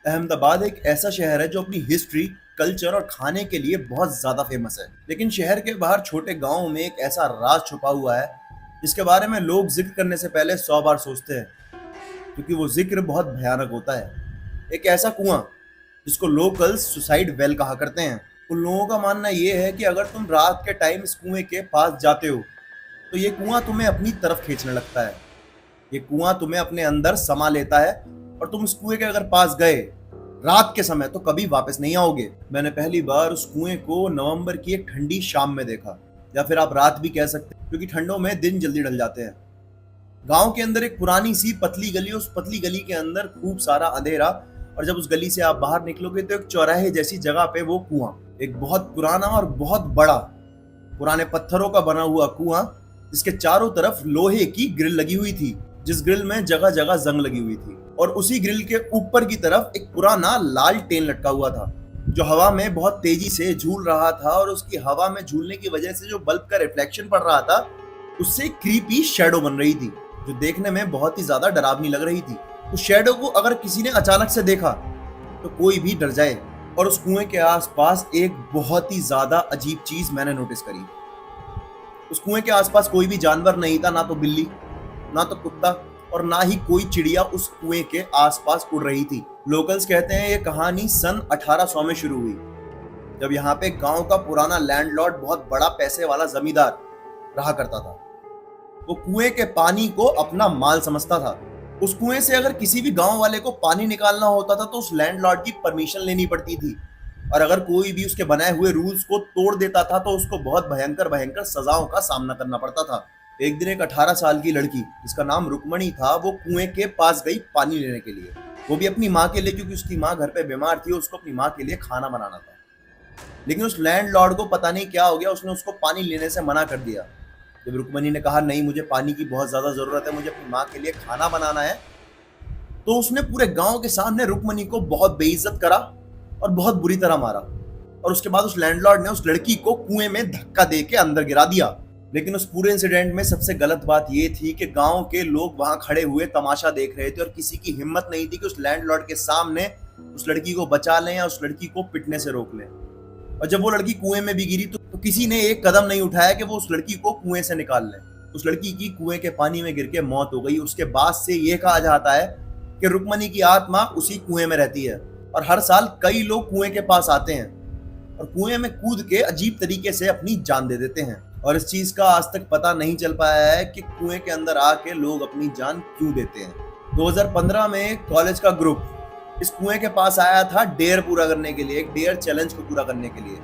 अहमदाबाद एक ऐसा शहर है जो अपनी हिस्ट्री, कल्चर और खाने के लिए बहुत ज्यादा फेमस है। लेकिन शहर के बाहर छोटे गांव में एक ऐसा राज छुपा हुआ है जिसके बारे में लोग जिक्र करने से पहले 100 बार सोचते हैं, क्योंकि वो जिक्र बहुत भयानक होता है। एक ऐसा कुआं जिसको लोकल्स सुसाइड वेल कहा करते हैं। उन लोगों का मानना ये है कि अगर तुम रात के टाइम इस कुएं के पास जाते हो तो ये कुआं तुम्हें अपनी तरफ खींचने लगता है। ये कुआं तुम्हें अपने अंदर समा लेता है और तुम इस कुएं के अगर पास गए रात के समय तो कभी वापस नहीं आओगे। मैंने पहली बार उस कुएं को नवंबर की एक ठंडी शाम में देखा, या फिर आप रात भी कह सकते हैं, क्योंकि ठंडों में दिन जल्दी ढल जाते हैं। गांव के अंदर एक पुरानी सी पतली गली, उस पतली गली के अंदर खूब सारा अंधेरा, और जब उस गली से आप बाहर निकलोगे तो एक चौराहे जैसी जगह पे वो कुआं, एक बहुत पुराना और बहुत बड़ा पुराने पत्थरों का बना हुआ कुआं, जिसके चारों तरफ लोहे की ग्रिल लगी हुई थी, जिस ग्रिल में जगह जगह जंग लगी हुई थी, और उसी ग्रिल के ऊपर की तरफ एक पुराना लाल टेन लटका हुआ था जो हवा में बहुत तेजी से झूल रहा था। और उसकी हवा में झूलने की वजह से जो बल्ब का रिफ्लेक्शन पड़ रहा था उससे क्रीपी शैडो बन रही थी, जो देखने में बहुत ही ज्यादा डरावनी लग रही थी। उस शैडो को अगर किसी ने अचानक से देखा तो कोई भी डर जाए। और उस कुएं के आसपास एक बहुत ही ज्यादा अजीब चीज मैंने नोटिस करी। उस कुएं के आसपास कोई भी जानवर नहीं था, ना तो बिल्ली, ना तो कुत्ता, और ना ही कोई चिड़िया उस कुएं के आसपास उड़ रही थी। लोकल्स कहते हैं ये कहानी सन 1800 में शुरू हुई, जब यहाँ पे गांव का पुराना लैंडलॉर्ड, बहुत बड़ा पैसे वाला जमींदार रहा करता था। वो कुएं के पानी को अपना माल समझता था। उस कुएं से अगर किसी भी गांव वाले को पानी निकालना होता था तो उस लैंडलॉर्ड की परमिशन लेनी पड़ती थी, और अगर कोई भी उसके बनाए हुए रूल्स को तोड़ देता था तो उसको बहुत भयंकर भयंकर सजाओं का सामना करना पड़ता था। एक दिन एक 18 साल की लड़की, जिसका नाम रुक्मणी था, वो कुएं के पास गई पानी लेने के लिए। वो भी अपनी माँ के लिए, क्योंकि उसकी माँ घर पे बीमार थी, उसको अपनी माँ के लिए खाना बनाना था। लेकिन उस लैंडलॉर्ड को पता नहीं क्या हो गया, उसने उसको पानी लेने से मना कर दिया। जब रुक्मणी ने कहा नहीं, मुझे पानी की बहुत ज्यादा जरूरत है, मुझे अपनी माँ के लिए खाना बनाना है, तो उसने पूरे गांव के सामने रुक्मणी को बहुत बेइज्जत करा और बहुत बुरी तरह मारा। और उसके बाद उस लैंडलॉर्ड ने उस लड़की को कुएं में धक्का दे के अंदर गिरा दिया। लेकिन उस पूरे इंसिडेंट में सबसे गलत बात ये थी कि गांव के लोग वहां खड़े हुए तमाशा देख रहे थे, और किसी की हिम्मत नहीं थी कि उस लैंडलॉर्ड के सामने उस लड़की को बचा लें या उस लड़की को पिटने से रोक लें। और जब वो लड़की कुएं में भी गिरी तो किसी ने एक कदम नहीं उठाया कि वो उस लड़की को कुएं से निकाल लें। उस लड़की की कुएं के पानी में गिर के मौत हो गई। उसके बाद से ये कहा जाता है कि रुक्मणी की आत्मा उसी कुएं में रहती है, और हर साल कई लोग कुएं के पास आते हैं और कुएं में कूद के अजीब तरीके से अपनी जान दे देते हैं। और इस चीज का आज तक पता नहीं चल पाया है कि कुएं के अंदर आके लोग अपनी जान क्यों देते हैं। 2015 में कॉलेज का ग्रुप इस कुएं के पास आया था डेयर पूरा करने के लिए, एक डेयर चैलेंज को पूरा करने के लिए।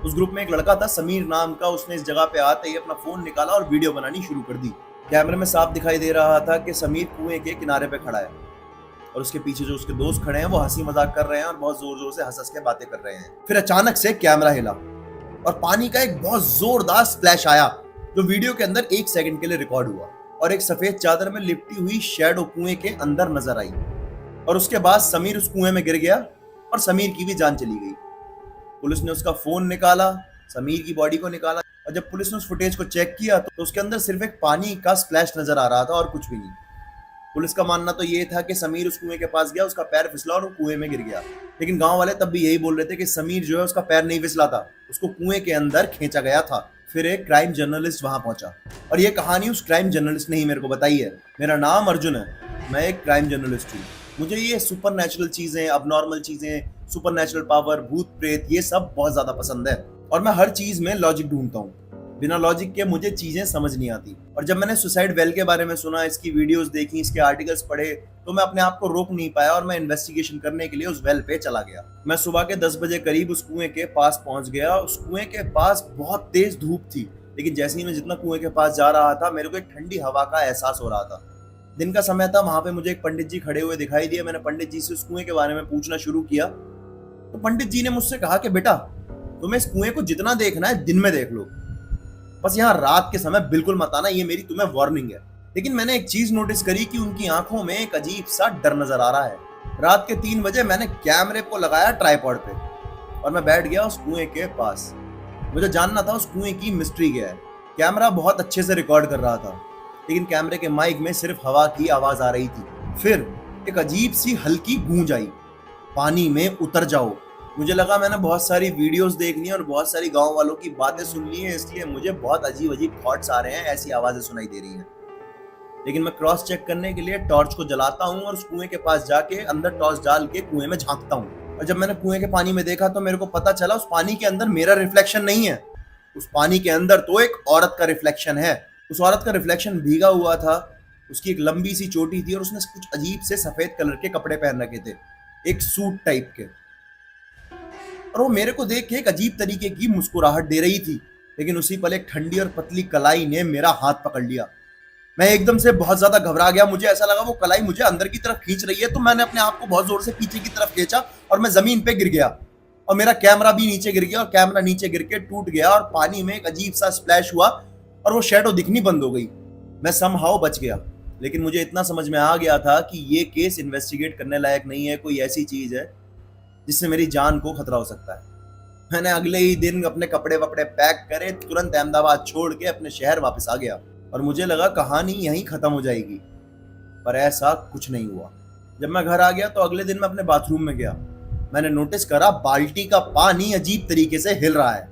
उस ग्रुप में एक लड़का था समीर नाम का, उसने इस जगह पे आते ही अपना फोन निकाला और वीडियो बनानी शुरू कर दी। कैमरे में साफ दिखाई दे रहा था कि समीर कुएं के किनारे पे खड़ा है, और उसके पीछे जो उसके दोस्त खड़े हैं वो हंसी मजाक कर रहे हैं और बहुत जोर जोर से हंस हंस के बातें कर रहे हैं। फिर अचानक से कैमरा हिला और पानी का एक बहुत जोरदार स्प्लैश आया, जो वीडियो के अंदर 1 सेकंड के लिए रिकॉर्ड हुआ, और एक सफेद चादर में लिपटी हुई शैडो कुएं के अंदर नजर आई। और उसके बाद समीर उस कुएं में गिर गया और समीर की भी जान चली गई। पुलिस ने उसका फोन निकाला, समीर की बॉडी को निकाला, और जब पुलिस ने उस फुटेज को चेक किया तो उसके अंदर सिर्फ एक पानी का स्प्लैश नजर आ रहा था और कुछ भी नहीं। पुलिस का मानना तो ये था कि समीर उस कुएं के पास गया, उसका पैर फिसला और वो कुएं में गिर गया। लेकिन गांव वाले तब भी यही बोल रहे थे कि समीर जो है उसका पैर नहीं फिसला था, उसको कुएं के अंदर खींचा गया था। फिर एक क्राइम जर्नलिस्ट वहां पहुंचा, और ये कहानी उस क्राइम जर्नलिस्ट ने ही मेरे को बताई है। मेरा नाम अर्जुन है, मैं एक क्राइम जर्नलिस्ट हूँ। मुझे ये सुपर नेचुरल चीजें, अबनॉर्मल चीजें, सुपर नेचुरल पावर, भूत प्रेत, ये सब बहुत ज्यादा पसंद है, और मैं हर चीज में लॉजिक ढूंढता हूँ। बिना लॉजिक के मुझे चीजें समझ नहीं आती। और जब मैंने सुसाइड वेल के बारे में सुना, इसकी वीडियोस देखी, इसके आर्टिकल्स पढ़े, तो मैं अपने आप को रोक नहीं पाया और मैं इन्वेस्टिगेशन करने के लिए उस वेल पे चला गया। मैं सुबह के 10 बजे करीब उस कुएं के पास पहुंच गया। उस कुएं के पास बहुत तेज धूप थी, लेकिन जैसे ही मैं जितना कुएं के पास जा रहा था मेरे को एक ठंडी हवा का एहसास हो रहा था। दिन का समय था, वहां पे मुझे एक पंडित जी खड़े हुए दिखाई दिए। मैंने पंडित जी से उस कुएं के बारे में पूछना शुरू किया, तो पंडित जी ने मुझसे कहा कि बेटा, तुम्हें इस कुएं को जितना देखना है दिन में देख लो, बस यहाँ रात के समय बिल्कुल मत आना, ये मेरी तुम्हें वार्निंग है। लेकिन मैंने एक चीज नोटिस करी कि उनकी आंखों में एक अजीब सा डर नजर आ रहा है। रात के 3 बजे मैंने कैमरे को लगाया ट्राइपॉड पे और मैं बैठ गया उस कुएं के पास। मुझे जानना था उस कुएं की मिस्ट्री क्या है। कैमरा बहुत अच्छे से रिकॉर्ड कर रहा था, लेकिन कैमरे के माइक में सिर्फ हवा की आवाज आ रही थी। फिर एक अजीब सी हल्की गूंज आई, पानी में उतर जाओ। मुझे लगा मैंने बहुत सारी वीडियोस देख ली हैं और बहुत सारी गांव वालों की बातें सुन ली हैं, इसलिए मुझे बहुत अजीब अजीब थॉट्स आ रहे हैं, ऐसी आवाजें सुनाई दे रही हैं। लेकिन मैं क्रॉस चेक करने के लिए टॉर्च को जलाता हूँ और उस कुएं के पास जाके अंदर टॉर्च डाल के कुएं में झांकता हूँ। और जब मैंने कुएं के पानी में देखा तो मेरे को पता चला उस पानी के अंदर मेरा रिफ्लेक्शन नहीं है, उस पानी के अंदर तो एक औरत का रिफ्लेक्शन है। उस औरत का रिफ्लेक्शन भीगा हुआ था, उसकी एक लंबी सी चोटी थी और उसने कुछ अजीब से सफेद कलर के कपड़े पहन रखे थे, एक सूट टाइप के। और वो मेरे को देख के एक अजीब तरीके की मुस्कुराहट दे रही थी। लेकिन उसी पल एक ठंडी और पतली कलाई ने मेरा हाथ पकड़ लिया। मैं एकदम से बहुत ज्यादा घबरा गया, मुझे ऐसा लगा वो कलाई मुझे अंदर की तरफ खींच रही है। तो मैंने अपने आप को बहुत जोर से पीछे की तरफ खींचा और मैं जमीन पे गिर गया और मेरा कैमरा भी नीचे गिर गया और कैमरा नीचे गिर के टूट गया और पानी में एक अजीब सा स्प्लैश हुआ और वो शैडो दिखनी बंद हो गई। मैं समहाउ बच गया। लेकिन मुझे इतना समझ में आ गया था कि ये केस इन्वेस्टिगेट करने लायक नहीं है, कोई ऐसी चीज है जिससे मेरी जान को खतरा हो सकता है। मैंने अगले ही दिन अपने कपड़े वपड़े पैक करे, तुरंत अहमदाबाद छोड़ के अपने शहर वापस आ गया और मुझे लगा कहानी यहीं खत्म हो जाएगी, पर ऐसा कुछ नहीं हुआ। जब मैं घर आ गया तो अगले दिन मैं अपने बाथरूम में गया। मैंने नोटिस करा बाल्टी का पानी अजीब तरीके से हिल रहा है,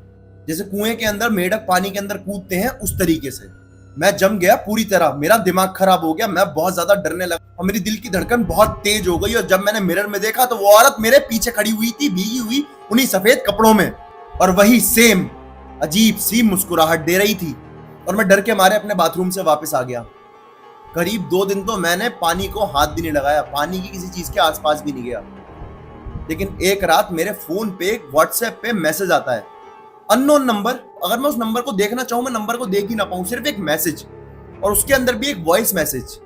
जैसे कुएं के अंदर मेढक पानी के अंदर कूदते हैं उस तरीके से। मैं जम गया पूरी तरह, मेरा दिमाग खराब हो गया, मैं बहुत ज्यादा डरने लगा और मेरी दिल की धड़कन बहुत तेज हो गई। और जब मैंने मिरर में देखा तो वो औरत मेरे पीछे खड़ी हुई थी, भीगी हुई उन्हीं सफेद कपड़ों में, और वही सेम अजीब सी मुस्कुराहट दे रही थी। और मैं डर के मारे अपने बाथरूम से वापस आ गया। करीब 2 दिन तो मैंने पानी को हाथ भी नहीं लगाया, पानी की किसी चीज के आसपास भी नहीं गया। लेकिन एक रात मेरे फोन पे एक व्हाट्सएप पे मैसेज आता है, अननोन नंबर। अगर मैं उस नंबर को देखना चाहूं मैं नंबर को देख ही ना पाऊं, सिर्फ एक मैसेज, और उसके अंदर भी एक वॉइस मैसेज।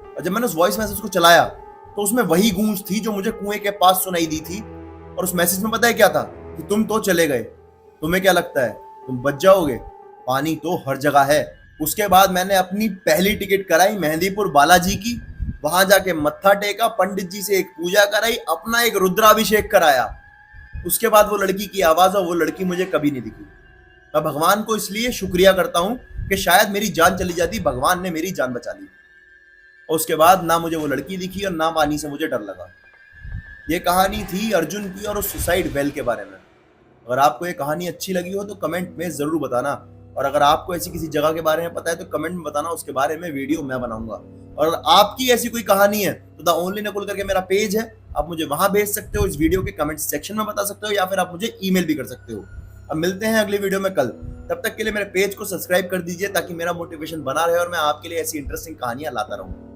और जब मैंने उस वॉइस मैसेज को चलाया तो उसमें वही गूंज थी जो मुझे कुएं के पास सुनाई दी थी। और उस मैसेज में पता है क्या था कि तुम तो चले गए, तुम्हें क्या लगता है तुम बच जाओगे, पानी तो हर जगह है। उसके बाद मैंने अपनी पहली टिकट कराई मेहंदीपुर बालाजी की, वहां जाके मत्था टेका, पंडित जी से एक पूजा कराई, अपना एक रुद्राभिषेक कराया। उसके बाद वो लड़की की आवाज और वो लड़की मुझे कभी नहीं दिखी। मैं भगवान को इसलिए शुक्रिया करता हूं कि शायद मेरी जान चली जाती, भगवान ने मेरी जान बचा ली। और उसके बाद ना मुझे वो लड़की दिखी और ना पानी से मुझे डर लगा। ये कहानी थी अर्जुन की और उस सुसाइड वेल के बारे में। अगर आपको ये कहानी अच्छी लगी हो तो कमेंट में जरूर बताना, और अगर आपको ऐसी किसी जगह के बारे में पता है तो कमेंट में बताना, उसके बारे में वीडियो मैं बनाऊंगा। और आपकी ऐसी कोई कहानी है तो द ओनली नकुल करके मेरा पेज है, आप मुझे वहां भेज सकते हो, इस वीडियो के कमेंट सेक्शन में बता सकते हो, या फिर आप मुझे ईमेल भी कर सकते हो। अब मिलते हैं अगली वीडियो में कल, तब तक के लिए मेरे पेज को सब्सक्राइब कर दीजिए ताकि मेरा मोटिवेशन बना रहे और मैं आपके लिए ऐसी इंटरेस्टिंग कहानियां लाता रहूं।